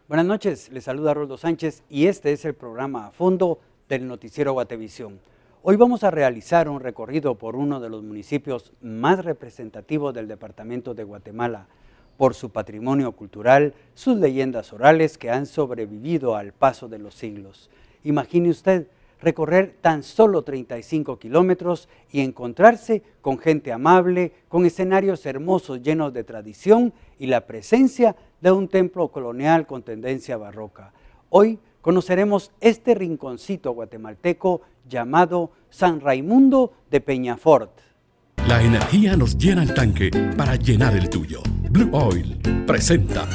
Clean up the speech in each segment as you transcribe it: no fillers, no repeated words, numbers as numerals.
Buenas noches, les saluda Roldo Sánchez y este es el programa A Fondo del noticiero Guatevisión. Hoy vamos a realizar un recorrido por uno de los municipios más representativos del departamento de Guatemala, por su patrimonio cultural, sus leyendas orales que han sobrevivido al paso de los siglos. Imagine usted recorrer tan solo 35 kilómetros y encontrarse con gente amable, con escenarios hermosos llenos de tradición y la presencia de un templo colonial con tendencia barroca. Hoy conoceremos este rinconcito guatemalteco llamado San Raimundo de Peñafort. La energía nos llena el tanque para llenar el tuyo. Blue Oil presenta.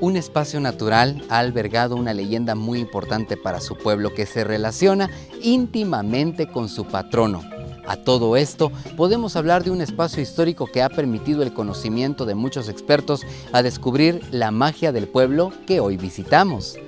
Un espacio natural ha albergado una leyenda muy importante para su pueblo que se relaciona íntimamente con su patrono. A todo esto, podemos hablar de un espacio histórico que ha permitido el conocimiento de muchos expertos a descubrir la magia del pueblo que hoy visitamos.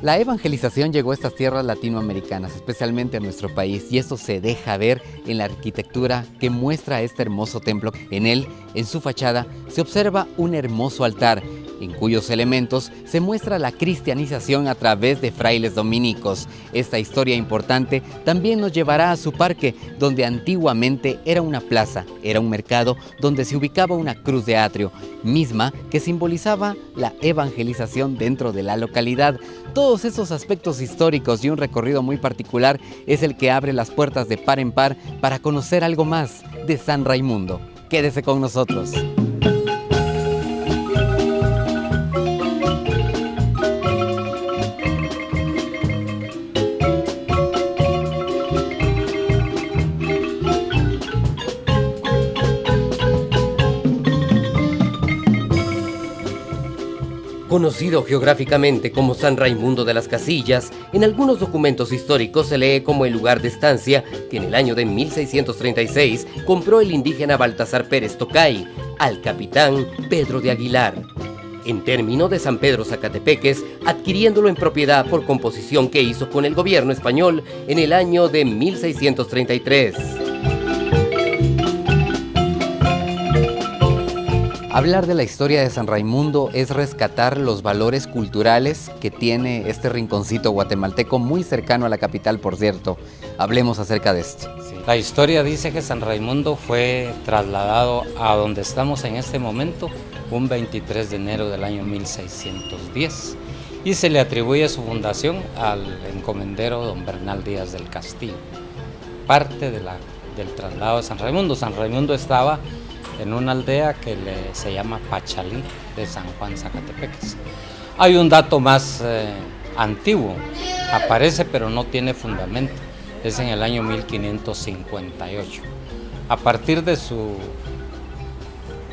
La evangelización llegó a estas tierras latinoamericanas, especialmente a nuestro país, y esto se deja ver en la arquitectura que muestra este hermoso templo. En él, en su fachada, se observa un hermoso altar, en cuyos elementos se muestra la cristianización a través de frailes dominicos. Esta historia importante también nos llevará a su parque, donde antiguamente era una plaza, era un mercado donde se ubicaba una cruz de atrio, misma que simbolizaba la evangelización dentro de la localidad. Todos esos aspectos históricos y un recorrido muy particular es el que abre las puertas de par en par para conocer algo más de San Raimundo. Quédese con nosotros. Conocido geográficamente como San Raimundo de las Casillas, en algunos documentos históricos se lee como el lugar de estancia que en el año de 1636 compró el indígena Baltasar Pérez Tocay al capitán Pedro de Aguilar, en término de San Pedro Zacatepeques, adquiriéndolo en propiedad por composición que hizo con el gobierno español en el año de 1633. Hablar de la historia de San Raimundo es rescatar los valores culturales que tiene este rinconcito guatemalteco muy cercano a la capital, por cierto. Hablemos acerca de esto. Sí. La historia dice que San Raimundo fue trasladado a donde estamos en este momento un 23 de enero del año 1610 y se le atribuye su fundación al encomendero don Bernal Díaz del Castillo. Parte del traslado de San Raimundo. San Raimundo estaba en una aldea que se llama Pachalí de San Juan Zacatepeques. Hay un dato más antiguo, aparece pero no tiene fundamento, es en el año 1558. A partir de su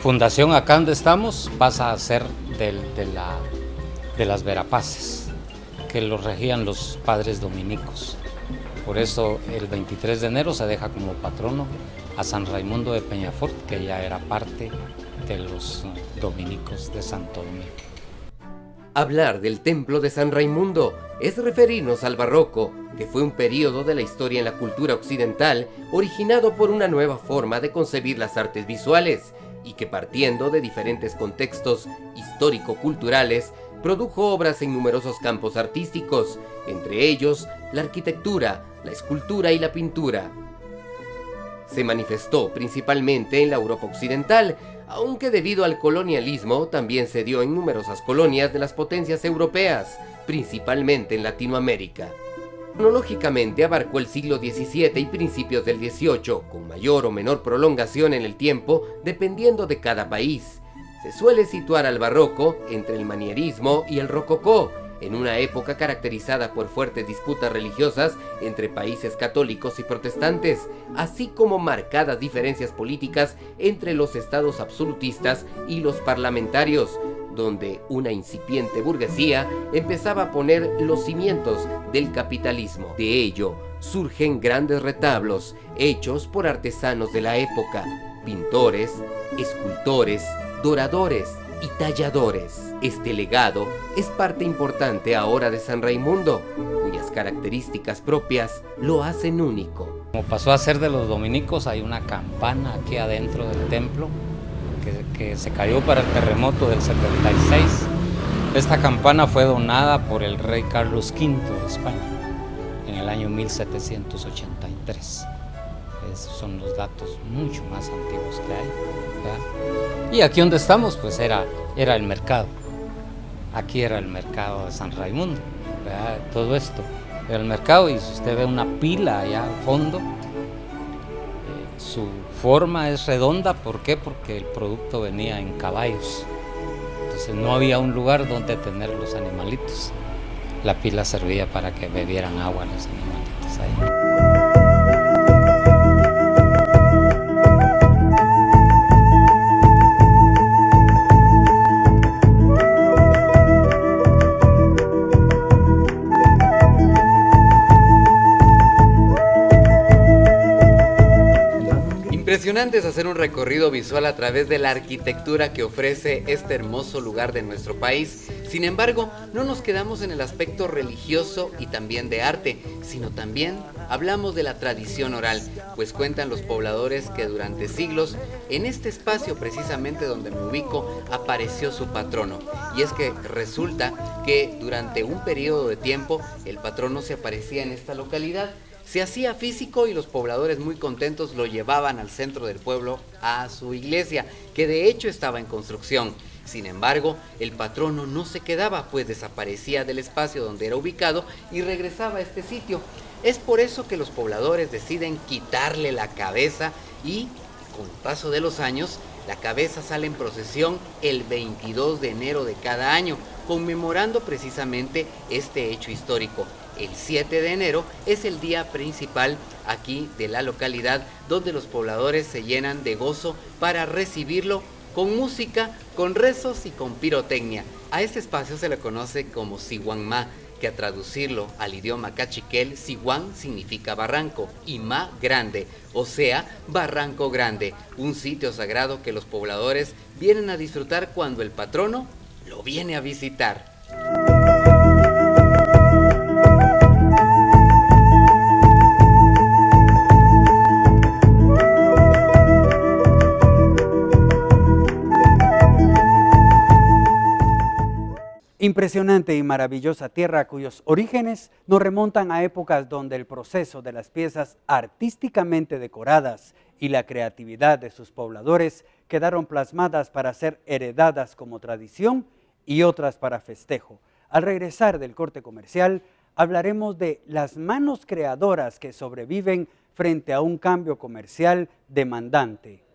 fundación acá donde estamos pasa a ser de las Verapaces, que lo regían los padres dominicos. Por eso el 23 de enero se deja como patrono a San Raimundo de Peñafort, que ya era parte de los dominicos de Santo Domingo. Hablar del templo de San Raimundo es referirnos al barroco, que fue un periodo de la historia en la cultura occidental originado por una nueva forma de concebir las artes visuales y que, partiendo de diferentes contextos histórico-culturales, produjo obras en numerosos campos artísticos, entre ellos la arquitectura, la escultura y la pintura. Se manifestó principalmente en la Europa occidental, aunque debido al colonialismo también se dio en numerosas colonias de las potencias europeas, principalmente en Latinoamérica. Cronológicamente abarcó el siglo XVII y principios del XVIII, con mayor o menor prolongación en el tiempo, dependiendo de cada país. Se suele situar al barroco entre el manierismo y el rococó, en una época caracterizada por fuertes disputas religiosas entre países católicos y protestantes, así como marcadas diferencias políticas entre los estados absolutistas y los parlamentarios, donde una incipiente burguesía empezaba a poner los cimientos del capitalismo. De ello surgen grandes retablos hechos por artesanos de la época, pintores, escultores, doradores y talladores. Este legado es parte importante ahora de San Raimundo, cuyas características propias lo hacen único. Como pasó a ser de los dominicos, hay una campana aquí adentro del templo que se cayó para el terremoto del 76. Esta campana fue donada por el rey Carlos V de España en el año 1783. Esos son los datos mucho más antiguos que hay, ¿verdad? Y aquí donde estamos, pues era el mercado. Aquí era el mercado de San Raimundo, ¿verdad? Todo esto era el mercado, y si usted ve una pila allá al fondo, su forma es redonda. ¿Por qué? Porque el producto venía en caballos. Entonces no había un lugar donde tener los animalitos. La pila servía para que bebieran agua los animalitos ahí. Impresionante es hacer un recorrido visual a través de la arquitectura que ofrece este hermoso lugar de nuestro país. Sin embargo, no nos quedamos en el aspecto religioso y también de arte, sino también hablamos de la tradición oral, pues cuentan los pobladores que durante siglos, en este espacio precisamente donde me ubico, apareció su patrono. Y es que resulta que durante un periodo de tiempo, el patrono se aparecía en esta localidad. Se hacía físico y los pobladores muy contentos lo llevaban al centro del pueblo a su iglesia, que de hecho estaba en construcción. Sin embargo, el patrono no se quedaba, pues desaparecía del espacio donde era ubicado y regresaba a este sitio. Es por eso que los pobladores deciden quitarle la cabeza y, con el paso de los años, la cabeza sale en procesión el 22 de enero de cada año, conmemorando precisamente este hecho histórico. El 7 de enero es el día principal aquí de la localidad, donde los pobladores se llenan de gozo para recibirlo con música, con rezos y con pirotecnia. A este espacio se le conoce como Sihuanmá, que a traducirlo al idioma cachiquel, Sihuán significa barranco y Ma grande, o sea, barranco grande, un sitio sagrado que los pobladores vienen a disfrutar cuando el patrono lo viene a visitar. Impresionante y maravillosa tierra cuyos orígenes nos remontan a épocas donde el proceso de las piezas artísticamente decoradas y la creatividad de sus pobladores quedaron plasmadas para ser heredadas como tradición y otras para festejo. Al regresar del corte comercial, hablaremos de las manos creadoras que sobreviven frente a un cambio comercial demandante.